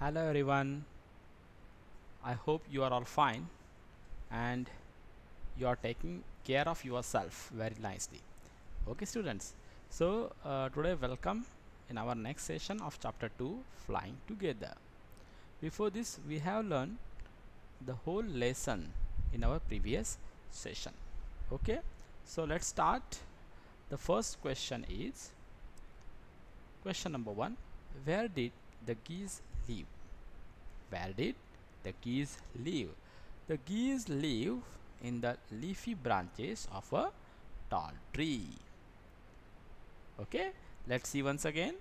Hello everyone, I hope you are all fine and you are taking care of yourself very nicely. Okay students, so today welcome in our next session of chapter 2 Flying Together. Before this we have learned the whole lesson in our previous session. Okay, so let's start. The first question is question number 1. Where did the geese live? Where did the geese live? The geese live in the leafy branches of a tall tree. Okay, let's see once again.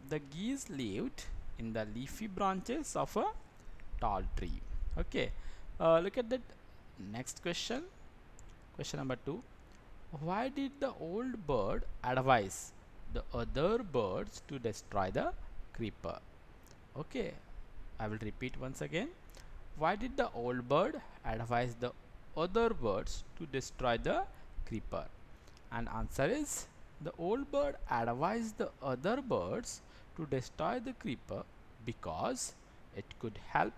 The geese lived in the leafy branches of a tall tree. Okay, look at that next question. Question number 2. Why did the old bird advise the other birds to destroy the creeper? Okay, I will repeat once again. Why did the old bird advise the other birds to destroy the creeper? And answer is, the old bird advised the other birds to destroy the creeper because it could help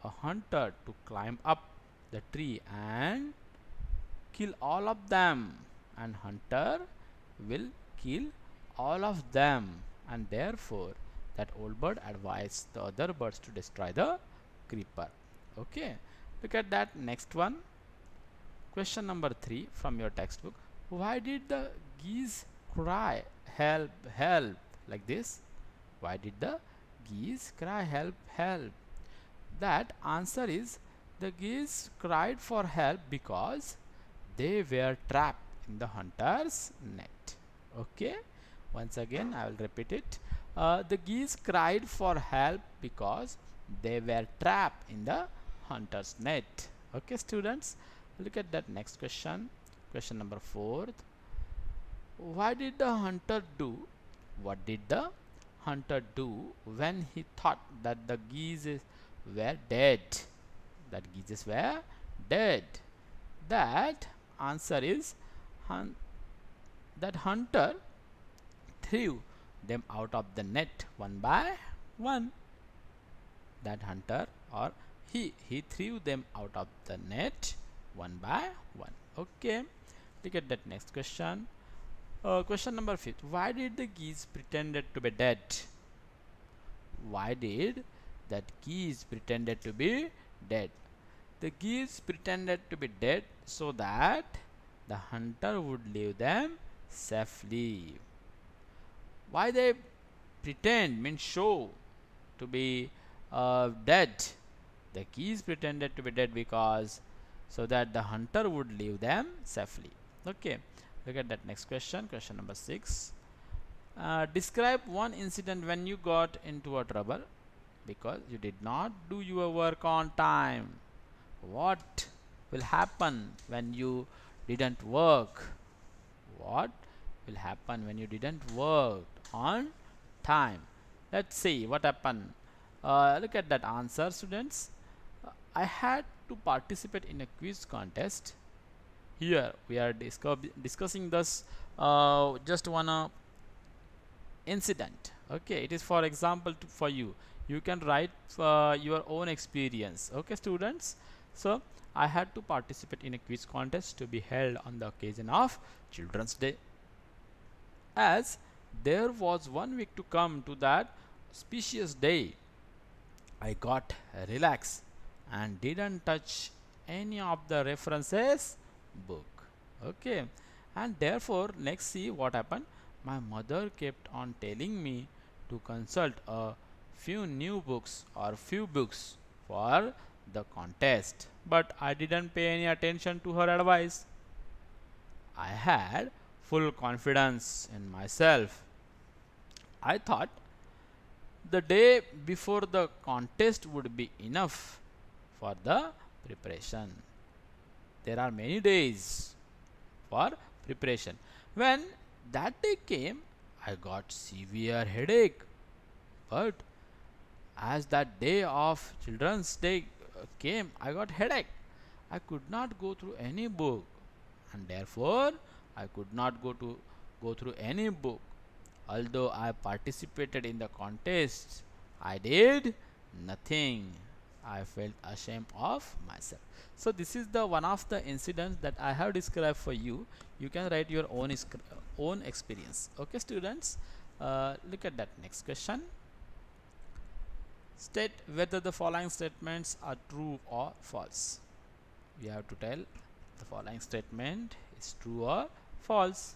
a hunter to climb up the tree and kill all of them, and hunter will kill all of them, and therefore that old bird advised the other birds to destroy the creeper. Okay, look at that next one. Question number 3 from your textbook. Why did the geese cry help, help, like this? Why did the geese cry help, help? That answer is, the geese cried for help because they were trapped in the hunter's net. Okay, once again I will repeat it. The geese cried for help because they were trapped in the hunter's net. Okay students, look at that next question. Question number 4. Why did the hunter do? What did the hunter do when he thought that the geese were dead? That geese were dead. That answer is, that hunter threw them out of the net one by one. That hunter, or he threw them out of the net one by one. Okay, look at that next question. Question number 5. Why did the geese pretended to be dead? Why did that geese pretended to be dead? The geese pretended to be dead so that the hunter would leave them safely. Why they pretend means show to be dead? The geese pretended to be dead because so that the hunter would leave them safely. Okay, look at that next question. Question number 6. Describe one incident when you got into a trouble because you did not do your work on time. What will happen when you didn't work? What will happen when you didn't work on time? Let's see what happened. Look at that answer students. I had to participate in a quiz contest. Here we are discussing this just one incident. Okay, it is for example for you. You can write your own experience. Okay students, so I had to participate in a quiz contest to be held on the occasion of Children's Day. As there was 1 week to come to that auspicious day, I got relaxed and didn't touch any of the references book. Okay, and therefore next see what happened. My mother kept on telling me to consult a few new books or few books for the contest, but I didn't pay any attention to her advice. I had full confidence in myself. I thought the day before the contest would be enough for the preparation. There are many days for preparation. When that day came, I got severe headache. But as that day of Children's Day came, I got headache. I could not go through any book, and therefore I could not go through any book. Although I participated in the contest, I did Nothing. I felt ashamed of myself. So this is the one of the incidents that I have described for you. You can write your own experience. Okay, students. Look at that next question. State whether the following statements are true or false. You have to tell the following statement is true or false.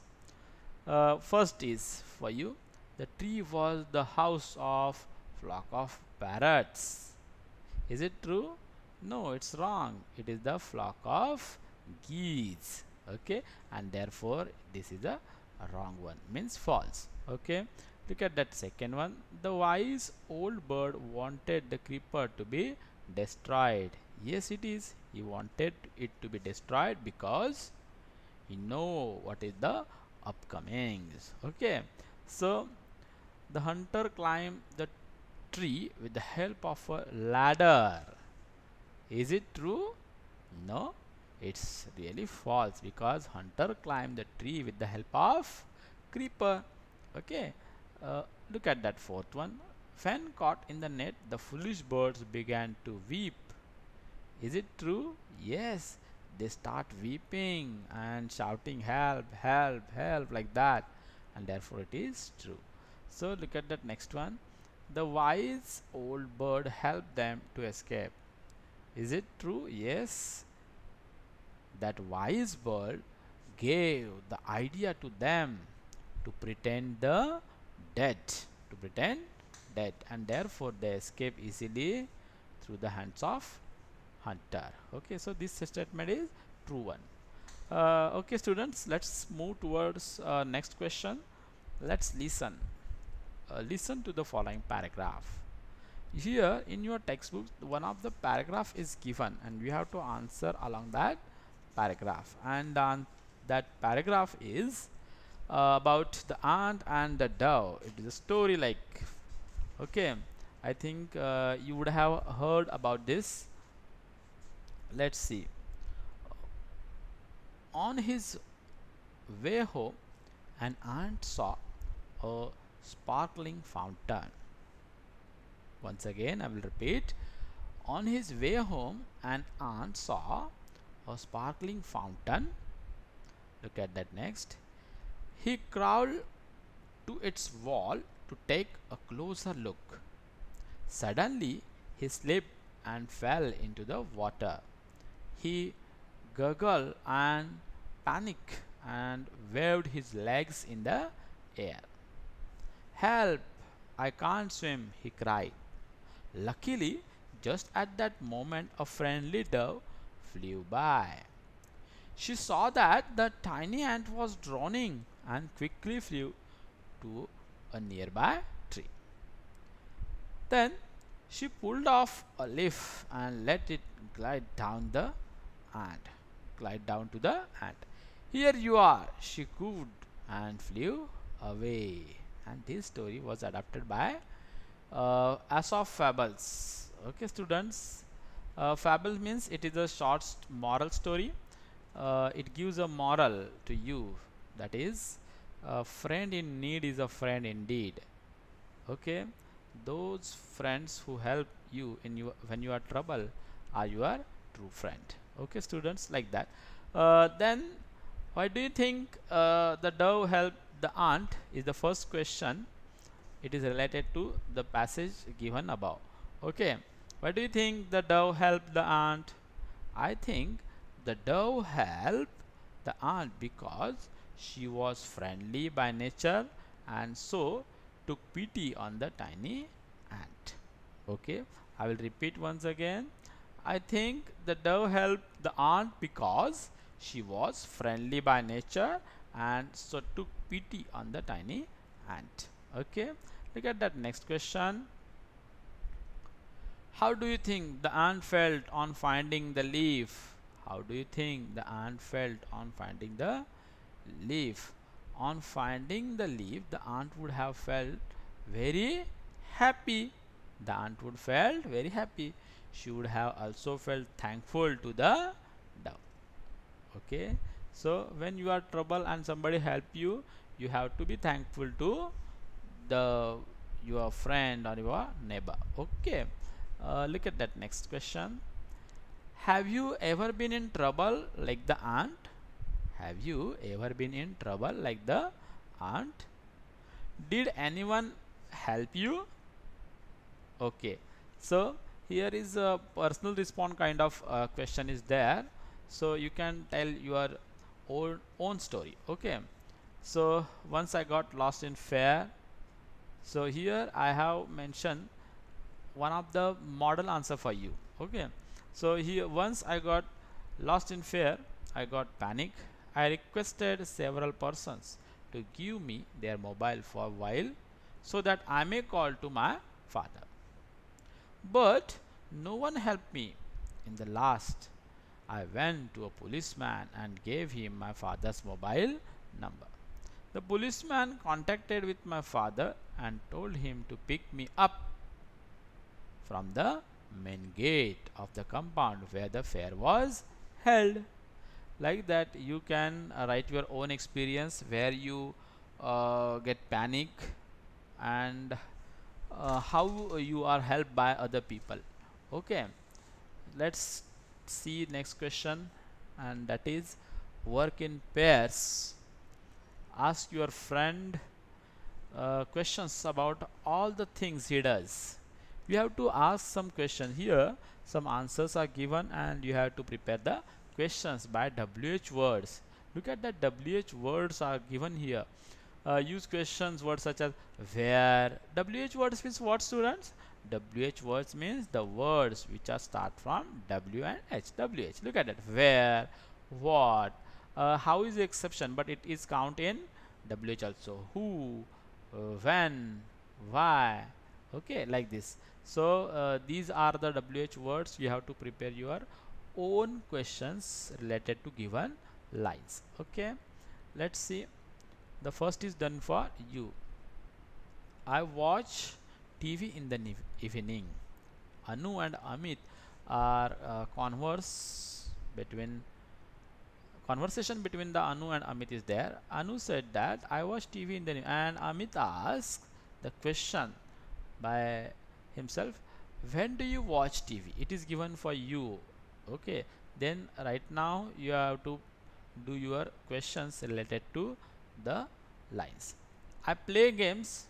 First is for you, the tree was the house of flock of parrots. Is it true? No, it's wrong. It is the flock of geese. Okay, and therefore this is a wrong one, means false. Okay, look at that second one. The wise old bird wanted the creeper to be destroyed. Yes, it is. He wanted it to be destroyed because he know what is the upcomings. Okay, so the hunter climbed the tree with the help of a ladder. Is it true? No, it's really false because hunter climbed the tree with the help of creeper. Okay, look at that fourth one. When caught in the net, the foolish birds began to weep. Is it true? Yes, they start weeping and shouting help, help, help, like that, and therefore it is true. So look at that next one. The wise old bird helped them to escape. Is it true? Yes, that wise bird gave the idea to them to pretend the dead, to pretend dead, and therefore they escape easily through the hands of hunter. Okay, so this statement is true one. Okay, students, let's move towards next question. Let's listen. Listen to the following paragraph. Here in your textbook, one of the paragraph is given and we have to answer along that paragraph, and that paragraph is about the ant and the dove. It is a story like, okay, I think you would have heard about this. Let's see. On his way home, an ant saw a sparkling fountain. Once again, I will repeat. On his way home, an ant saw a sparkling fountain. Look at that next. He crawled to its wall to take a closer look. Suddenly, he slipped and fell into the water. He gurgled and panicked and waved his legs in the air. Help! I can't swim, he cried. Luckily, just at that moment, a friendly dove flew by. She saw that the tiny ant was drowning and quickly flew to a nearby tree. Then she pulled off a leaf and let it glide down the ant. Glide down to the ant. Here you are, she cooed and flew away. And this story was adapted by Aesop Fables. Okay, students. Fable means it is a short moral story. It gives a moral to you, that is, a friend in need is a friend indeed. Okay, those friends who help you in your when you are trouble are your true friend. Okay, students, like that. Then why do you think the dove helped the ant is the first question. It is related to the passage given above. Okay, why do you think the dove helped the ant? I think the dove helped the ant because she was friendly by nature and so took pity on the tiny ant. Okay, I will repeat once again. I think the dove helped the ant because she was friendly by nature and so took pity on the tiny ant. Okay, look at that next question. How do you think the ant felt on finding the leaf? How do you think the ant felt on finding the leaf? On finding the leaf, the ant would have felt very happy. The ant would felt very happy. She would have also felt thankful to the dove. Okay, so when you are trouble and somebody help you, you have to be thankful to the your friend or your neighbor. Okay, Look at that next question. Have you ever been in trouble like the ant? Have you ever been in trouble like the ant? Did anyone help you? Okay, so here is a personal response kind of question is there, so you can tell your own story. Okay, so once I got lost in fair, so here I have mentioned one of the model answer for you. Okay, so here once I got lost in fear, I got panic. I requested several persons to give me their mobile for a while so that I may call to my father, but no one helped me. In the last, I went to a policeman and gave him my father's mobile number. The policeman contacted with my father and told him to pick me up from the main gate of the compound where the fair was held. Like that, you can write your own experience where you get panic and how you are helped by other people. Okay, let's see next question, and that is work in pairs. Ask your friend questions about all the things he does. You have to ask some question here. Some answers are given and you have to prepare the questions by WH words. Look at that, WH words are given here. Use questions words such as where. WH words means what, students? WH words means the words which are start from W and H. WH. Look at that. Where, what, how is the exception, but it is count in WH also. Who, when, why. Okay, like this. So these are the WH words. You have to prepare your own questions related to given lines. Okay, let's see. The first is done for you. I watch TV in the evening. Anu and Amit are conversation between the Anu and Amit is there. Anu said that I watch TV in the and Amit asked the question by himself, when do you watch TV? It is given for you. Okay, then right now you have to do your questions related to the lines. I play games,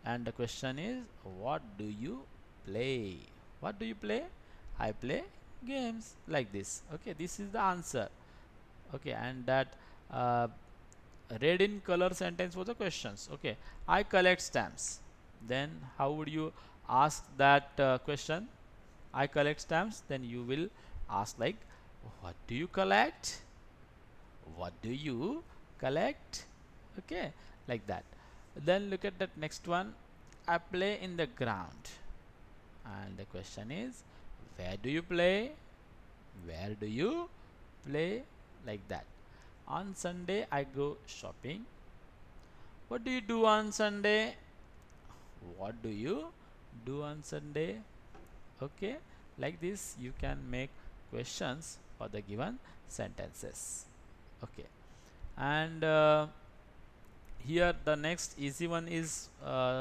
and the question is what do you play? What do you play? I play games, like this. Okay, this is the answer. Okay, and that red in color sentence was the questions. Okay, I collect stamps. Then how would you ask that question? I collect stamps. Then you will ask like, what do you collect? What do you collect? Okay, like that. Then look at that next one. I play in the ground, and the question is where do you play? Where do you play? Like that. On Sunday I go shopping. What do you do on Sunday? What do you do on Sunday? Okay, like this you can make questions for the given sentences. Okay, and here the next easy one is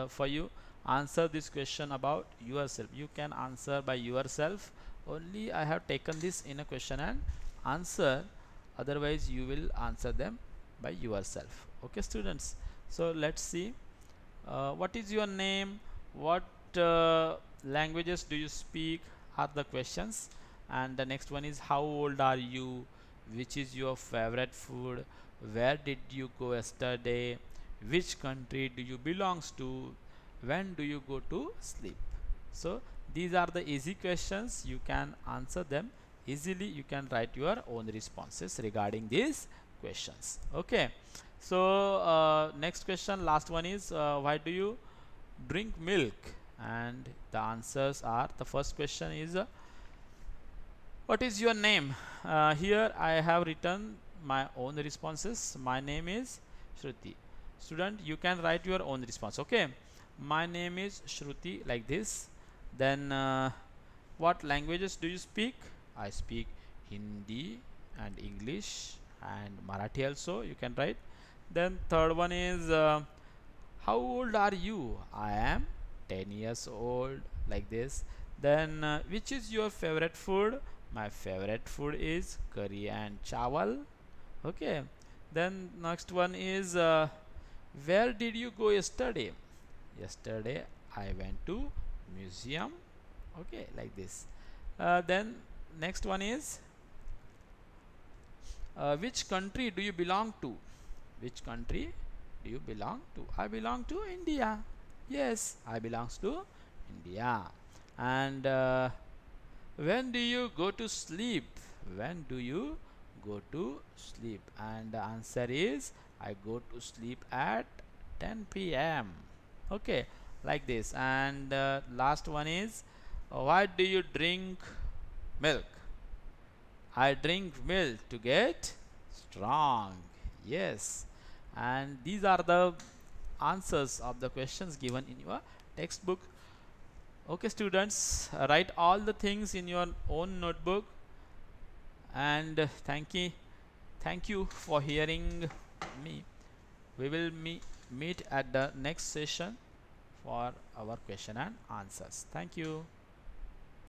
for you. Answer this question about yourself. You can answer by yourself only. I have taken this in a question and answer, otherwise you will answer them by yourself. Okay, students, so let's see. What is your name? What languages do you speak? Are the questions. And the next one is how old are you? Which is your favorite food? Where did you go yesterday? Which country do you belongs to? When do you go to sleep? So these are the easy questions. You can answer them easily. You can write your own responses regarding these questions. Okay, so next question, last one is why do you drink milk? And the answers are, the first question is what is your name? Here I have written my own responses. My name is Shruti. Student, you can write your own response. Okay, my name is Shruti, like this. Then what languages do you speak? I speak Hindi and English and Marathi also, you can write. Then third one is how old are you? I am 10 years old, like this. Then which is your favorite food? My favorite food is curry and chawal. Okay. Then next one is where did you go yesterday? Yesterday I went to museum. Okay, like this. Then next one is which country do you belong to? Which country do you belong to? I belong to India. Yes, I belongs to India. And when do you go to sleep? When do you go to sleep? And the answer is I go to sleep at 10 p.m. Okay, like this. And last one is why do you drink milk? I drink milk to get strong. Yes, and these are the answers of the questions given in your textbook. Okay, students, write all the things in your own notebook. And thank you for hearing me. We will meet at the next session for our question and answers. Thank you.